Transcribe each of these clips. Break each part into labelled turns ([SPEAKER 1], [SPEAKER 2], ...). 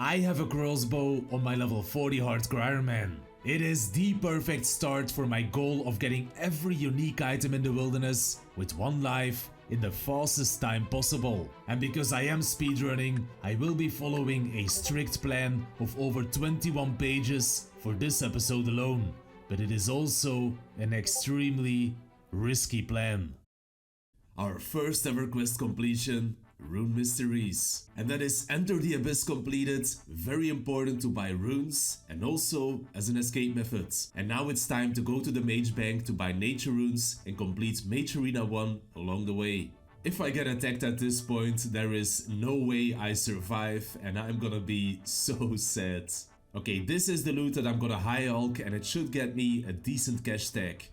[SPEAKER 1] I have a Craws Bow on my level 40 hardcore Iron Man. It is the perfect start for my goal of getting every unique item in the wilderness with 1 life in the fastest time possible. And because I am speedrunning, I will be following a strict plan of over 21 pages for this episode alone. But it is also an extremely risky plan. Our first ever quest completion, Rune Mysteries. And that is Enter the Abyss completed, very important to buy runes and also as an escape method. And now it's time to go to the Mage Bank to buy nature runes and complete Mage Arena 1 along the way. If I get attacked at this point, there is no way I survive and I'm gonna be so sad. Okay, this is the loot that I'm gonna high hulk and it should get me a decent cash stack.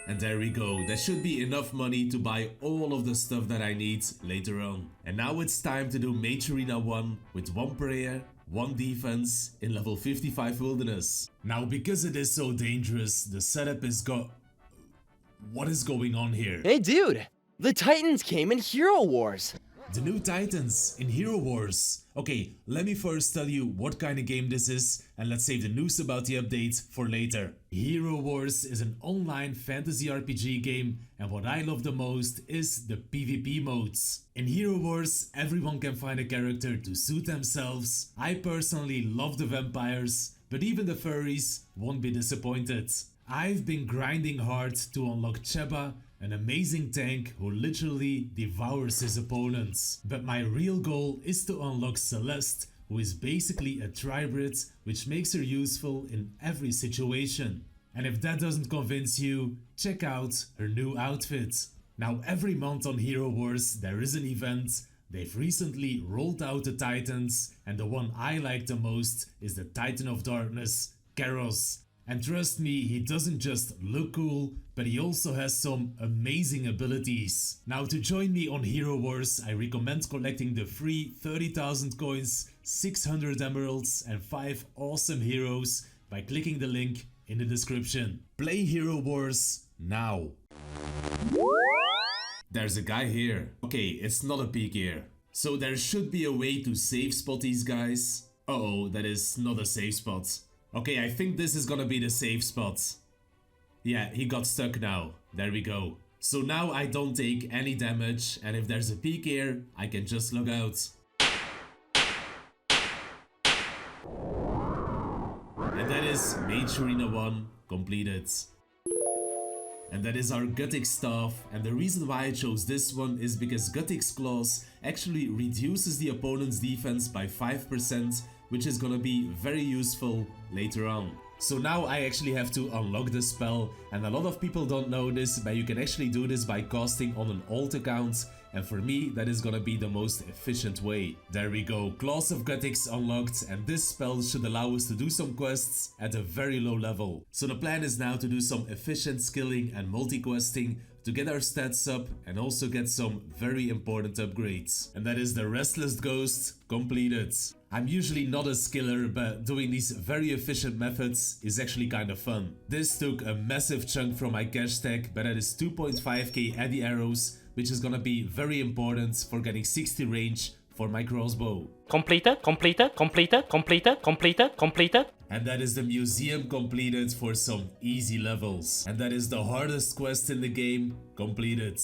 [SPEAKER 1] And there we go, that should be enough money to buy all of the stuff that I need later on. And now it's time to do Mage Arena 1 with 1 prayer, 1 defense in level 55 wilderness. Now because it is so dangerous, the setup is What is going on here?
[SPEAKER 2] Hey dude, the Titans came in Hero Wars.
[SPEAKER 1] The new Titans in Hero Wars. Okay, let me first tell you what kind of game this is and let's save the news about the update for later. Hero Wars is an online fantasy RPG game and what I love the most is the PvP modes. In Hero Wars, everyone can find a character to suit themselves. I personally love the vampires, but even the furries won't be disappointed. I've been grinding hard to unlock Cheba, an amazing tank who literally devours his opponents. But my real goal is to unlock Celeste, who is basically a tribrid, which makes her useful in every situation. And if that doesn't convince you, check out her new outfit. Now every month on Hero Wars there is an event. They've recently rolled out the Titans, and the one I like the most is the Titan of Darkness, Craws. And trust me, he doesn't just look cool, but he also has some amazing abilities. Now to join me on Hero Wars, I recommend collecting the free 30,000 coins, 600 emeralds and 5 awesome heroes by clicking the link in the description. Play Hero Wars now. There's a guy here. Okay, it's not a peek here. So there should be a way to safe spot these guys. Uh-oh, that is not a safe spot. Okay, I think this is gonna be the safe spot. Yeah, he got stuck now. There we go. So now I don't take any damage, and if there's a peek here, I can just log out. And that is Mage Arena 1 completed. And that is our Guthic staff, and the reason why I chose this one is because Guthic's claws actually reduces the opponent's defense by 5%, which is gonna be very useful later on. So now I actually have to unlock the spell, and a lot of people don't know this, but you can actually do this by casting on an alt account, and for me that is gonna be the most efficient way. There we go, Claws of Guthics unlocked, and this spell should allow us to do some quests at a very low level. So the plan is now to do some efficient skilling and multi-questing to get our stats up and also get some very important upgrades. And that is the Restless Ghost completed. I'm usually not a skiller, but doing these very efficient methods is actually kind of fun. This took a massive chunk from my cash stack, but that is 2.5k Eddy arrows, which is gonna be very important for getting 60 range for my Craws Bow.
[SPEAKER 2] Completed.
[SPEAKER 1] And that is the museum completed for some easy levels. And that is the hardest quest in the game completed.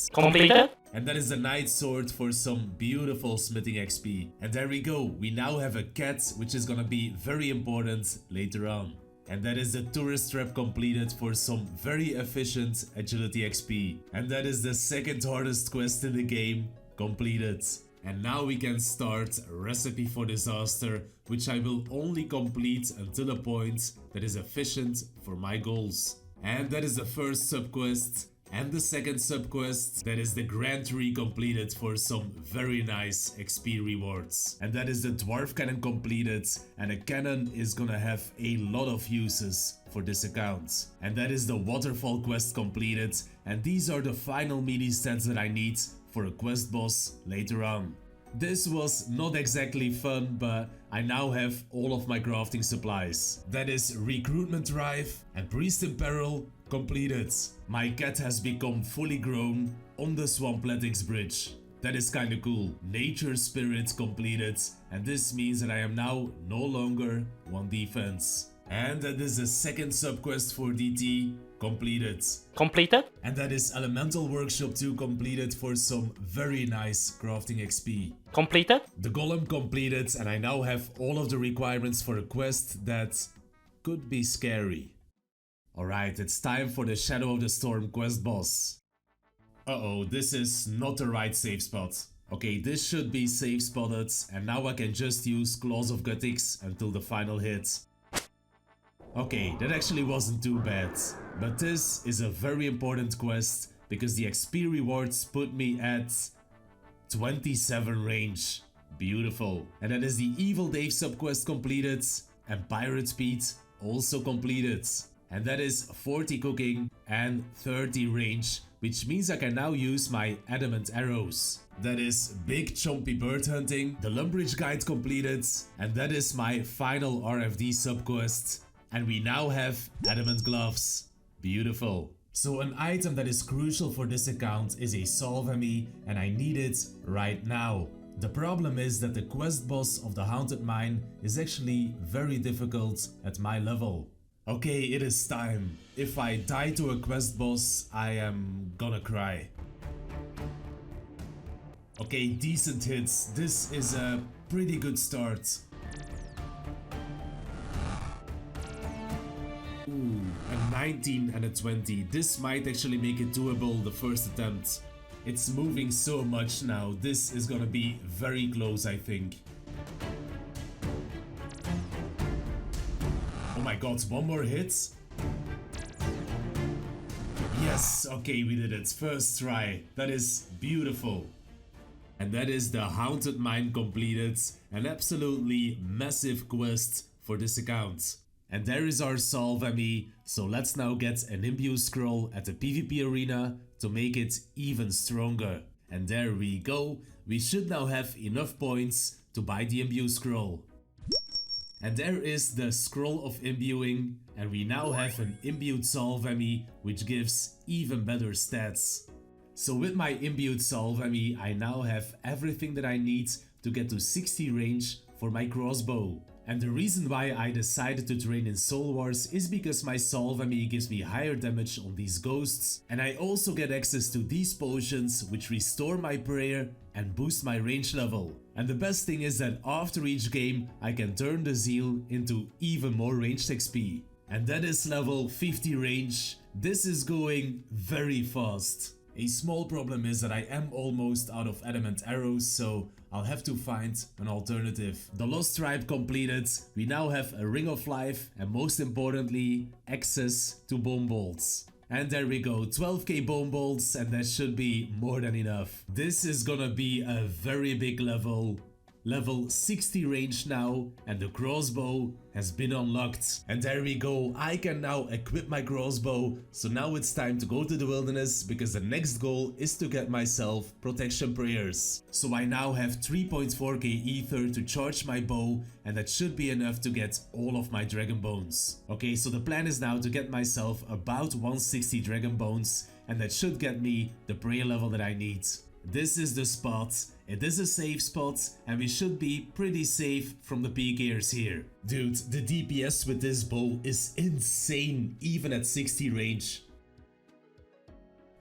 [SPEAKER 1] And that is the Night Sword for some beautiful smithing XP. And there we go, we now have a cat, which is gonna be very important later on. And that is the Tourist Trap completed for some very efficient agility XP. And that is the second hardest quest in the game completed. And now we can start Recipe for Disaster, which I will only complete until a point that is efficient for my goals. And that is the first subquest. And the second subquest, that is the Grand Tree completed for some very nice XP rewards. And that is the Dwarf Cannon completed, and a cannon is gonna have a lot of uses for this account. And that is the Waterfall quest completed, and these are the final melee stats that I need for a quest boss later on. This was not exactly fun, but I now have all of my crafting supplies. That is Recruitment Drive and Priest in Peril completed. My cat has become fully grown on the Swamplantics bridge. That is kinda cool. Nature Spirit completed, and this means that I am now no longer one defense. And that is the second subquest for DT completed.
[SPEAKER 2] Completed?
[SPEAKER 1] And that is Elemental Workshop 2 completed for some very nice crafting XP.
[SPEAKER 2] Completed?
[SPEAKER 1] The Golem completed, and I now have all of the requirements for a quest that could be scary. Alright, it's time for the Shadow of the Storm quest boss. Uh-oh, this is not the right safe spot. Okay, this should be safe spotted, and now I can just use Claws of Gutix until the final hit. Okay, that actually wasn't too bad. But this is a very important quest, because the XP rewards put me at 27 range. Beautiful. And that is the Evil Dave subquest completed, and Pirate Pete also completed. And that is 40 cooking and 30 range, which means I can now use my adamant arrows. That is Big Chompy Bird Hunting, the Lumbridge Guide completed, and that is my final RFD subquest. And we now have adamant gloves. Beautiful. So an item that is crucial for this account is a Salvemi, and I need it right now. The problem is that the quest boss of the Haunted Mine is actually very difficult at my level. Okay, it is time. If I die to a quest boss, I am gonna cry. Okay, decent hits. This is a pretty good start. Ooh, a 19 and a 20. This might actually make it doable the first attempt. It's moving so much now. This is gonna be very close, I think. Oh my god, one more hit? Yes, okay, we did it. First try. That is beautiful. And that is the Haunted Mine completed. An absolutely massive quest for this account. And there is our Salvemi, so let's now get an Imbue Scroll at the PvP arena to make it even stronger. And there we go, we should now have enough points to buy the Imbue Scroll. And there is the Scroll of Imbuing, and we now have an Imbued Salvemi, which gives even better stats. So with my Imbued Salvemi, I now have everything that I need to get to 60 range for my Craws Bow. And the reason why I decided to train in Soul Wars is because my Salvemi gives me higher damage on these ghosts, and I also get access to these potions which restore my prayer and boost my range level. And the best thing is that after each game I can turn the Zeal into even more ranged XP. And that is level 50 range. This is going very fast. A small problem is that I am almost out of adamant arrows, so I'll have to find an alternative. The Lost Tribe completed, we now have a Ring of Life and most importantly, access to Bomb Bolts. And there we go, 12k Bomb Bolts, and that should be more than enough. This is gonna be a very big level. Level 60 range now, and the Craws Bow has been unlocked. And there we go, I can now equip my Craws Bow, so now it's time to go to the wilderness, because the next goal is to get myself protection prayers. So I now have 3.4k ether to charge my bow, and that should be enough to get all of my dragon bones. Okay, so the plan is now to get myself about 160 dragon bones, and that should get me the prayer level that I need. This is the spot. It is a safe spot, and we should be pretty safe from the PKers here. Dude, the DPS with this bow is insane, even at 60 range.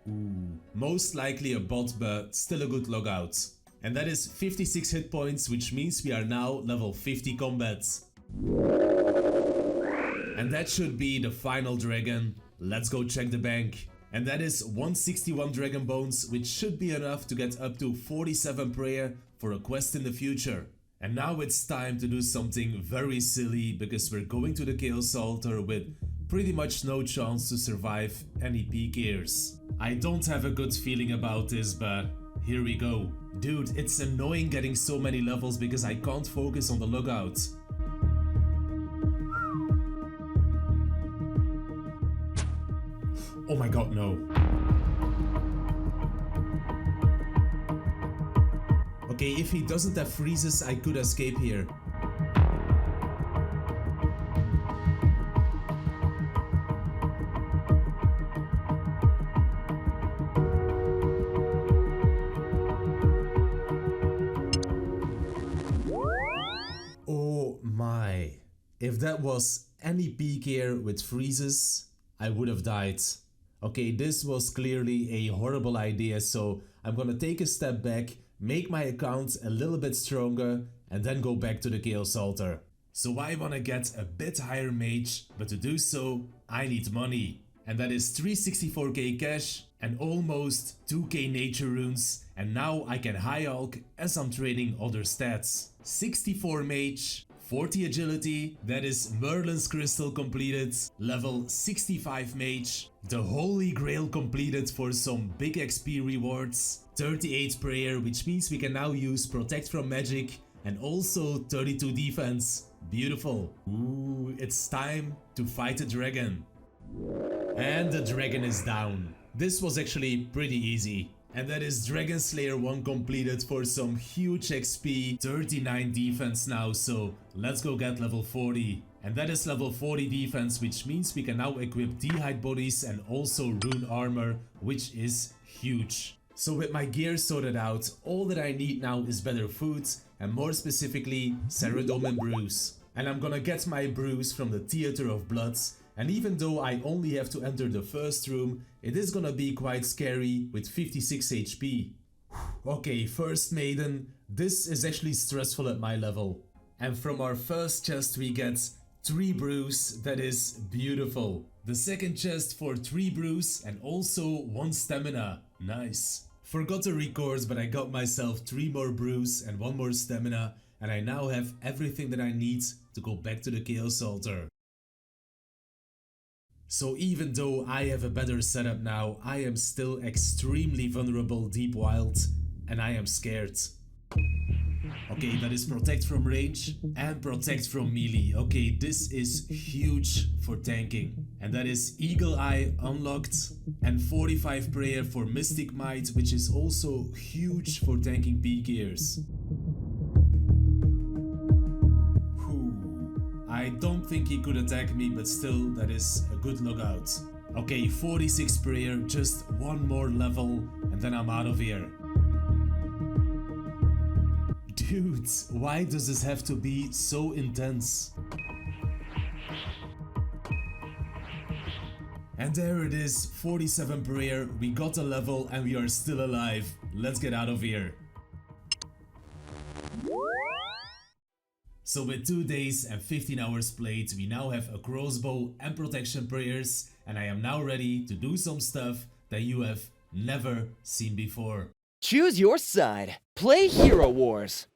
[SPEAKER 1] Ooh, most likely a bot, but still a good logout. And that is 56 hit points, which means we are now level 50 combat. And that should be the final dragon. Let's go check the bank. And that is 161 dragon bones, which should be enough to get up to 47 prayer for a quest in the future. And now it's time to do something very silly, because we're going to the Chaos Altar with pretty much no chance to survive any PKers. I don't have a good feeling about this, but here we go. Dude, it's annoying getting so many levels because I can't focus on the lookout. Oh my god, no. Okay, if he doesn't have freezes, I could escape here. Oh my. If that was any peak here with freezes, I would have died. Okay, this was clearly a horrible idea, so I'm gonna take a step back, make my account a little bit stronger, and then go back to the Chaos Altar. So I wanna get a bit higher mage, but to do so, I need money. And that is 364k cash and almost 2k nature runes, and now I can high alch as I'm trading other stats. 64 mage, 40 agility, that is Merlin's crystal completed, level 65 mage, the holy grail completed for some big XP rewards, 38 prayer, which means we can now use protect from magic, and also 32 defense. Beautiful. Ooh, it's time to fight a dragon. And the dragon is down. This was actually pretty easy. And that is Dragon Slayer 1 completed for some huge XP, 39 defense now, so let's go get level 40. And that is level 40 defense, which means we can now equip D'hide bodies and also rune armor, which is huge. So with my gear sorted out, all that I need now is better food, and more specifically, Ceridome brews. And I'm gonna get my brews from the Theater of Bloods. And even though I only have to enter the first room, it is gonna be quite scary with 56 HP. Okay, first maiden, this is actually stressful at my level. And from our first chest we get 3 brews, that is beautiful. The second chest for 3 brews and also 1 stamina, nice. Forgot to record, but I got myself 3 more brews and 1 more stamina, and I now have everything that I need to go back to the Chaos Altar. So even though I have a better setup now, I am still extremely vulnerable deep wild, and I am scared. Okay, that is protect from range and protect from melee. Okay, this is huge for tanking. And that is Eagle Eye unlocked and 45 prayer for Mystic Might, which is also huge for tanking peak gears. I don't think he could attack me, but still, that is a good lookout. Okay, 46 prayer, just 1 more level, and then I'm out of here. Dude, why does this have to be so intense? And there it is, 47 prayer, we got a level and we are still alive. Let's get out of here. So with 2 days and 15 hours played, we now have a Craws Bow and protection prayers, and I am now ready to do some stuff that you have never seen before.
[SPEAKER 2] Choose your side. Play Hero Wars.